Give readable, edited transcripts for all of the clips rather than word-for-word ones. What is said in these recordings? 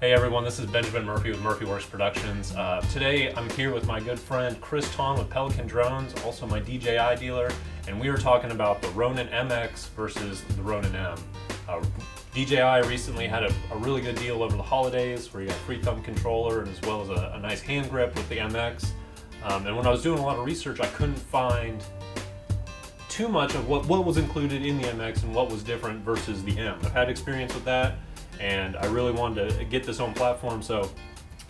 Hey everyone, this is Benjamin Murphy with MurphyWerx Productions. Today I'm here with my good friend Chris Tong with Pelican Drones, also my DJI dealer, and we are talking about the Ronin-MX versus the Ronin-M. DJI recently had a really good deal over the holidays where you got a free thumb controller as well as a nice hand grip with the MX. And when I was doing a lot of research, I couldn't find too much of what was included in the MX and what was different versus the M. I've had experience with that, and I really wanted to get this on platform, so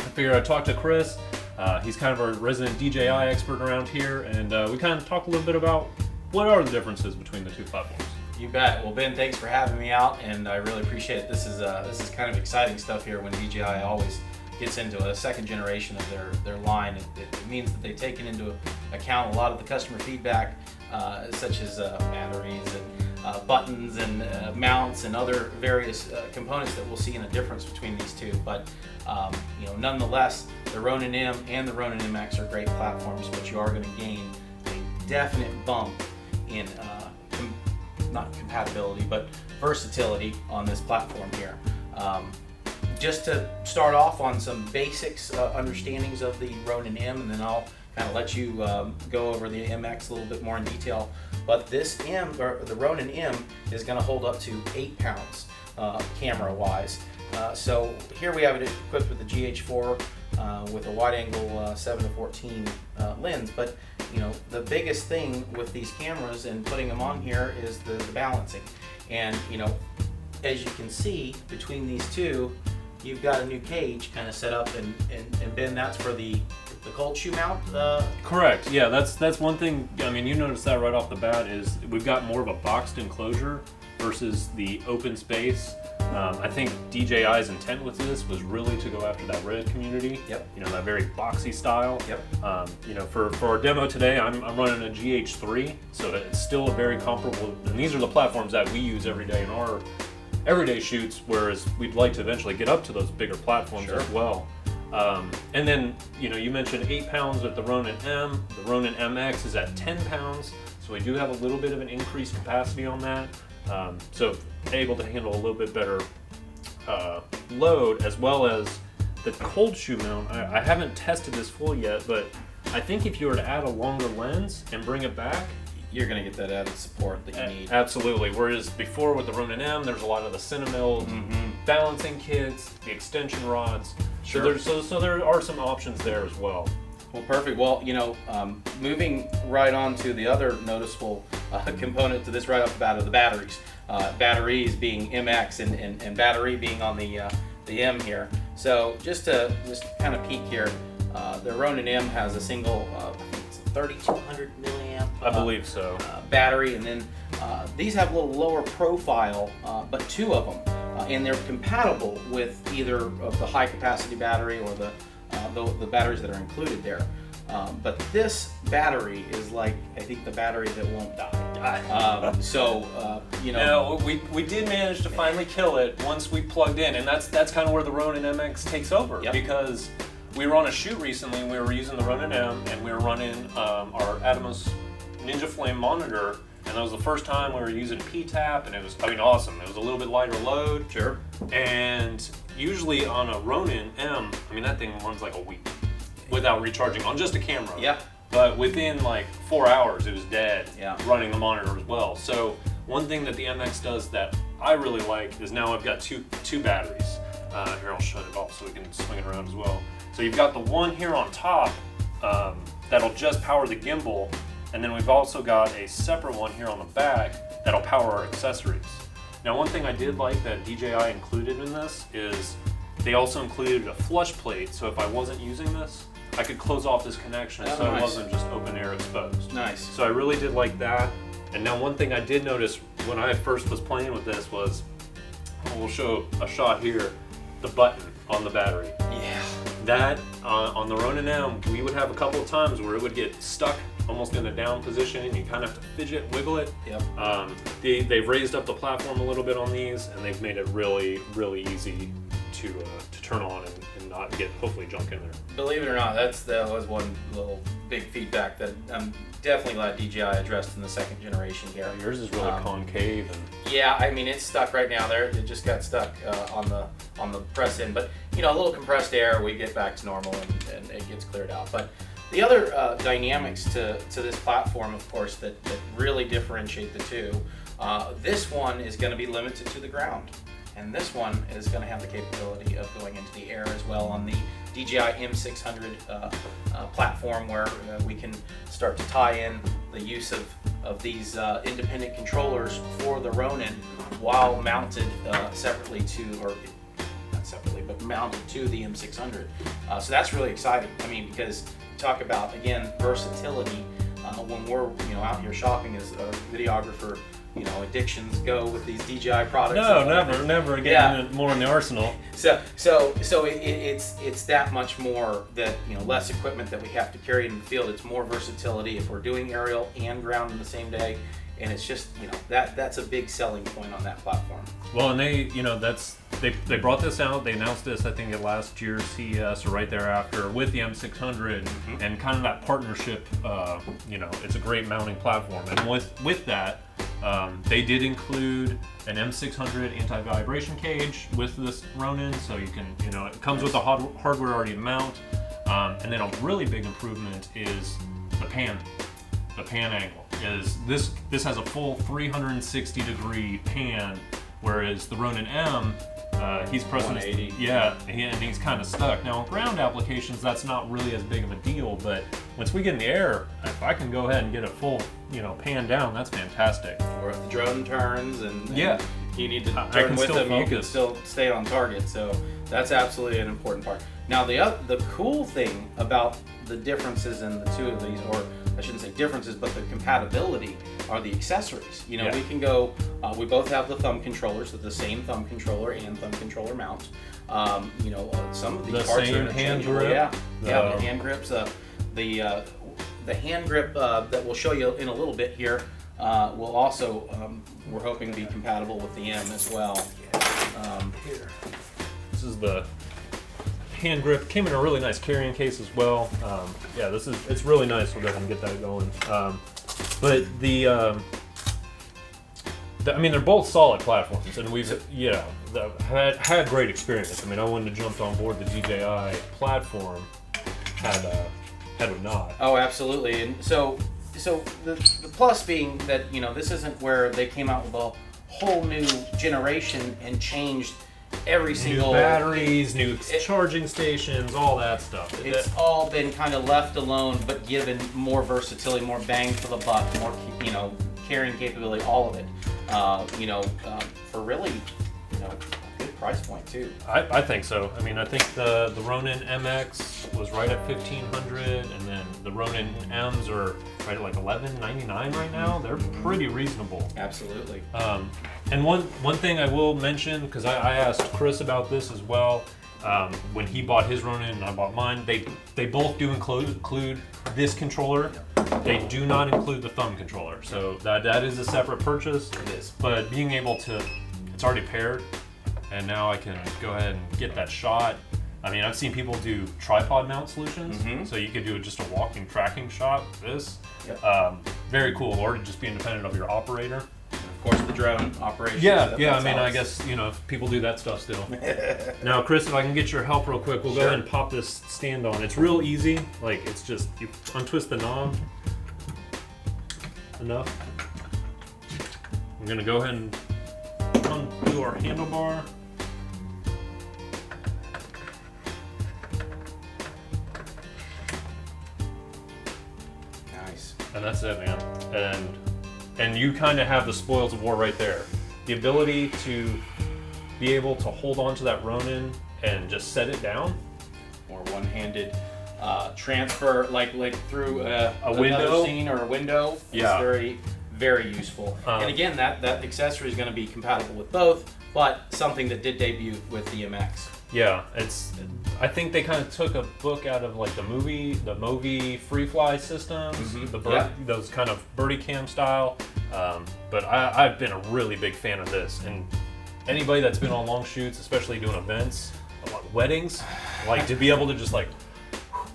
I figured I'd talk to Chris. He's kind of our resident DJI expert around here, and we kind of talk a little bit about what are the differences between the two platforms. You bet. Well, Ben, thanks for having me out, and I really appreciate it. This is kind of exciting stuff here when DJI always gets into a second generation of their line. It means that they've taken into account a lot of the customer feedback, such as batteries and buttons and mounts and other various components that we'll see in a difference between these two. But nonetheless, the Ronin-M and the Ronin-MX are great platforms, but you are going to gain a definite bump in not compatibility, but versatility on this platform here. Just to start off on some basics, understandings of the Ronin-M, and then I'll kind of let you go over the MX a little bit more in detail. But this the Ronin-M is going to hold up to 8 pounds camera-wise. So here we have it equipped with the GH4 with a wide-angle 7-14 lens. But the biggest thing with these cameras and putting them on here is the balancing. And as you can see between these two, you've got a new cage kind of set up, and Ben, that's for the cold shoe mount? Correct. Yeah, that's one thing. I mean, you notice that right off the bat is we've got more of a boxed enclosure versus the open space. I think DJI's intent with this was really to go after that red community. Yep. That very boxy style. Yep. For our demo today, I'm running a GH3, so it's still a very comparable. And these are the platforms that we use every day in our everyday shoots, whereas we'd like to eventually get up to those bigger platforms Sure. as well. And then, you mentioned 8 pounds with the Ronin-M. The Ronin-MX is at 10 pounds, so we do have a little bit of an increased capacity on that. So able to handle a little bit better load, as well as the cold shoe mount. I haven't tested this full yet, but I think if you were to add a longer lens and bring it back, You're going to get that added support that you need. Absolutely. Whereas before with the Ronin-M, there's a lot of the Cinemil balancing kits, the extension rods. Sure. So there are some options there as well. Well, perfect. Well, moving right on to the other noticeable component to this right off the bat are the batteries. Batteries being MX and battery being on the M here. So just kind of peek here, the Ronin-M has a single, I think it's a 3200 milliamp. I believe so. Battery, and then these have a little lower profile, but 2 of them, and they're compatible with either of the high capacity battery or the batteries that are included there. But this battery is like, I think, the battery that won't die. We did manage to finally kill it once we plugged in, and that's kind of where the Ronin-MX takes over. Yep. Because we were on a shoot recently and we were using the Ronin-M and we were running our Atomos Ninja Flame monitor, and that was the first time we were using P-Tap, and it was, awesome. It was a little bit lighter load. Sure. And usually on a Ronin-M, that thing runs like a week without recharging on just a camera. Yeah. But within like 4 hours, it was dead. Yeah. Running the monitor as well. So one thing that the MX does that I really like is now I've got two batteries. Here, I'll shut it off so we can swing it around as well. So you've got the one here on top that'll just power the gimbal, and then we've also got a separate one here on the back that'll power our accessories. Now, one thing I did like that DJI included in this is they also included a flush plate, so if I wasn't using this, I could close off this connection so nice. It wasn't just open air exposed. Nice. So I really did like that. And now one thing I did notice when I first was playing with this was, we'll show a shot here, the button on the battery. Yeah. That, on the Ronin-M, we would have a couple of times where it would get stuck almost in a down position, and you kind of have to fidget, wiggle it. Yep. They've raised up the platform a little bit on these, and they've made it really, really easy to turn on and not get hopefully junk in there. Believe it or not, that was one little big feedback that I'm definitely glad DJI addressed in the second generation here. Yeah, yours is really concave and. Yeah, I mean it's stuck right now. There, it just got stuck on the press in, but you know, a little compressed air, we get back to normal and it gets cleared out. But the other dynamics to this platform, of course, that really differentiate the two. This one is going to be limited to the ground, and this one is going to have the capability of going into the air as well on the DJI M600 platform, where we can start to tie in the use of these independent controllers for the Ronin while mounted separately to, or not separately, but mounted to the M600. So that's really exciting. I mean, because talk about, again, versatility. When we're out here shopping as a videographer, addictions go with these DJI products. No, never again. More in the arsenal. So it's that much more that less equipment that we have to carry in the field. It's more versatility if we're doing aerial and ground in the same day, and it's just that's a big selling point on that platform. Well, and they brought this out. They announced this, I think, at last year's CES or right thereafter with the M600, and kind of that partnership. It's a great mounting platform, and with that. They did include an M600 anti-vibration cage with this Ronin, so you can, it comes with the hardware already to mount. And then a really big improvement is the pan. The pan angle is this has a full 360 degree pan, whereas the Ronin-M, he's pressing 180. And he's kind of stuck. Now, on ground applications, that's not really as big of a deal, but once we get in the air, if I can go ahead and get a full, pan down, that's fantastic. Or if the drone turns and you need to I turn can with still them, you can focus. still stay on target. So that's absolutely an important part. Now, the cool thing about the differences in the two of these, or I shouldn't say differences, but the compatibility, are the accessories. We can go, we both have the thumb controllers, the same thumb controller and thumb controller mount. Some of these The parts same are hand interchangeable. grip. The hand grips. The hand grip that we'll show you in a little bit here will also, we're hoping to be compatible with the M as well. Here. This is the hand grip. Came in a really nice carrying case as well. It's really nice. We'll go ahead and get that going. But they're both solid platforms, and we've had great experience. I wouldn't have jumped on board the DJI platform had we not. Oh, absolutely. And so the plus being that this isn't where they came out with a whole new generation and changed every single new batteries, new charging stations, all that stuff. It's all been kind of left alone, but given more versatility, more bang for the buck, more carrying capability, all of it. For really a good price point too. I think so. I think the Ronin-MX was right at $1,500, and then the Ronin-Ms are right at like $1,199 right now. They're pretty reasonable. Absolutely. And one thing I will mention, because I asked Chris about this as well, when he bought his Ronin and I bought mine, they both do include this controller. They do not include the thumb controller, so that is a separate purchase. It is. But being able to, it's already paired, and now I can go ahead and get that shot. I've seen people do tripod mount solutions, so you could do just a walking tracking shot with this. Yep. Very cool, or to just be independent of your operator. Of course, the drone operations. I guess if people do that stuff still. Now, Chris, if I can get your help real quick, we'll go ahead and pop this stand on. It's real easy. It's just you untwist the knob enough. I'm gonna go ahead and undo our handlebar. Nice. And that's it, man. And you kind of have the spoils of war right there. The ability to be able to hold on to that Ronin and just set it down. Or one-handed transfer, like through a window scene or a window. Yeah. It's very, very useful. And again, that accessory is going to be compatible with both, but something that did debut with the MX. Yeah, I think they kind of took a book out of like the Movi free fly systems, those kind of birdie cam style. But I've been a really big fan of this, and anybody that's been on long shoots, especially doing events, weddings, like to be able to just like,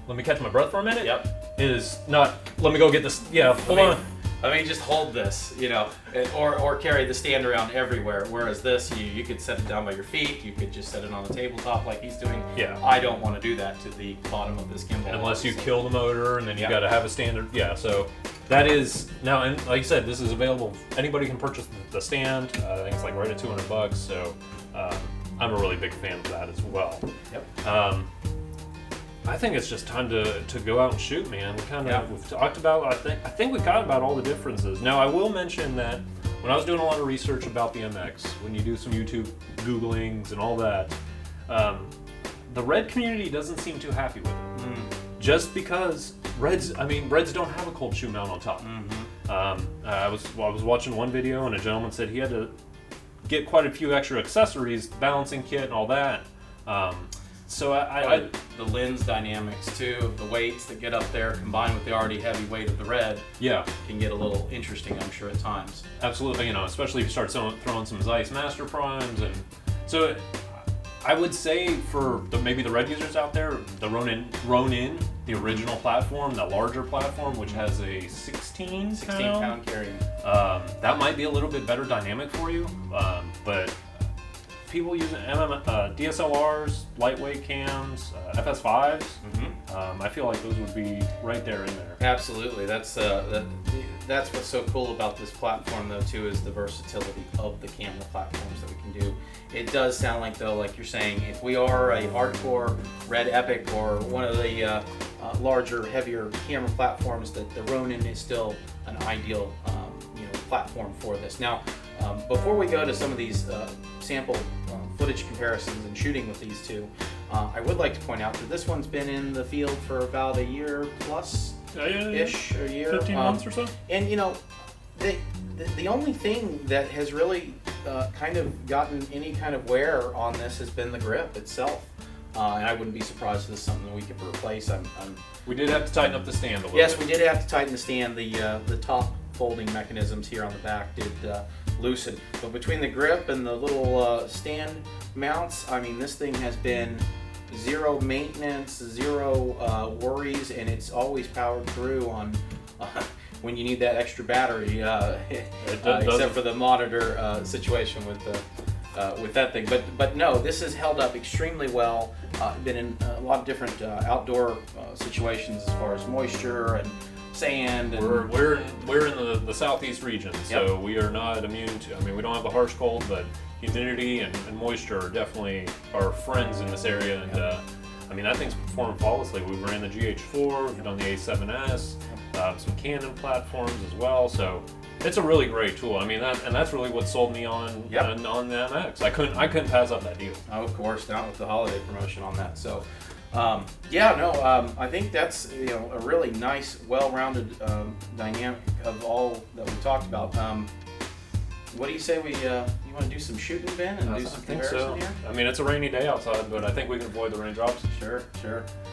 let me catch my breath for a minute. Yep. Is not, let me go get this. Yeah, hold on. I mean, just hold this, you know, or carry the stand around everywhere. Whereas this, you could set it down by your feet. You could just set it on the tabletop like he's doing. Yeah. I don't want to do that to the bottom of this gimbal. Unless you kill the motor, and then you got to have a standard. Yeah. So that is now, and like you said, this is available. Anybody can purchase the stand. I think it's like right at $200. So I'm a really big fan of that as well. Yep. I think it's just time to go out and shoot, man. We've talked about, I think we got about all the differences. Now, I will mention that when I was doing a lot of research about the MX, when you do some YouTube Googlings and all that, the Red community doesn't seem too happy with it. Just because Reds don't have a cold shoe mount on top. I was watching one video and a gentleman said he had to get quite a few extra accessories, balancing kit and all that. So the lens dynamics too, of the weights that get up there combined with the already heavy weight of the Red, can get a little interesting, I'm sure, at times. Absolutely, you know, especially if you start throwing some Zeiss Master Primes, and so I would say for maybe the Red users out there, the Ronin, the original platform, the larger platform, which has a 16 pound carrying, that might be a little bit better dynamic for you, but people using DSLRs, lightweight cams, FS5s, I feel like those would be right there in there. Absolutely, that's what's so cool about this platform though too, is the versatility of the camera platforms that we can do. It does sound like though, like you're saying, if we are a hardcore Red Epic or one of the larger, heavier camera platforms, that the Ronin is still an ideal platform for this. Now, before we go to some of these sample footage comparisons and shooting with these two, I would like to point out that this one's been in the field for about a year plus-ish, a year. 15 months or so. And you know, the only thing that has really kind of gotten any kind of wear on this has been the grip itself. And I wouldn't be surprised if this is something that we could replace. We did have to tighten up the stand a little bit. Yes, we did have to tighten the stand. The top folding mechanisms here on the back did loosen. But between the grip and the little stand mounts, I mean, this thing has been zero maintenance, zero worries, and it's always powered through on when you need that extra battery, except for the monitor situation with that thing. But no, this has held up extremely well. Been in a lot of different outdoor situations as far as moisture and sand. And we're in the southeast region, so we are not immune to. I mean, we don't have a harsh cold, but humidity and moisture are definitely our friends in this area. And I mean, that thing's performed flawlessly. We ran the GH4, we've done the A7S, some Canon platforms as well. So it's a really great tool. I mean, that's really what sold me on the MX. I couldn't pass up that deal. Oh, of course, not with the holiday promotion on that. So. I think that's a really nice, well-rounded dynamic of all that we talked about. What do you say you want to do some shooting, Ben, and do some comparison here? I mean, it's a rainy day outside, but I think we can avoid the raindrops. Sure.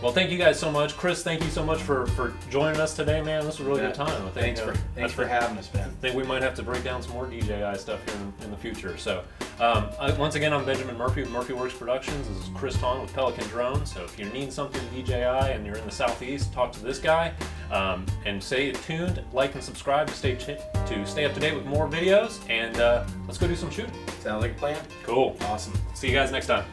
Well, thank you guys so much. Chris, thank you so much for joining us today, man. This was a really good time. Thanks for having us, Ben. I think we might have to break down some more DJI stuff here in the future. So, once again, I'm Benjamin Murphy with MurphyWerx Productions. This is Chris Ton with Pelican Drones. So if you're needing something DJI and you're in the Southeast, talk to this guy. And stay tuned, like and subscribe to stay up to date with more videos. And let's go do some shooting. Sounds like a plan. Cool. Awesome. See you guys next time.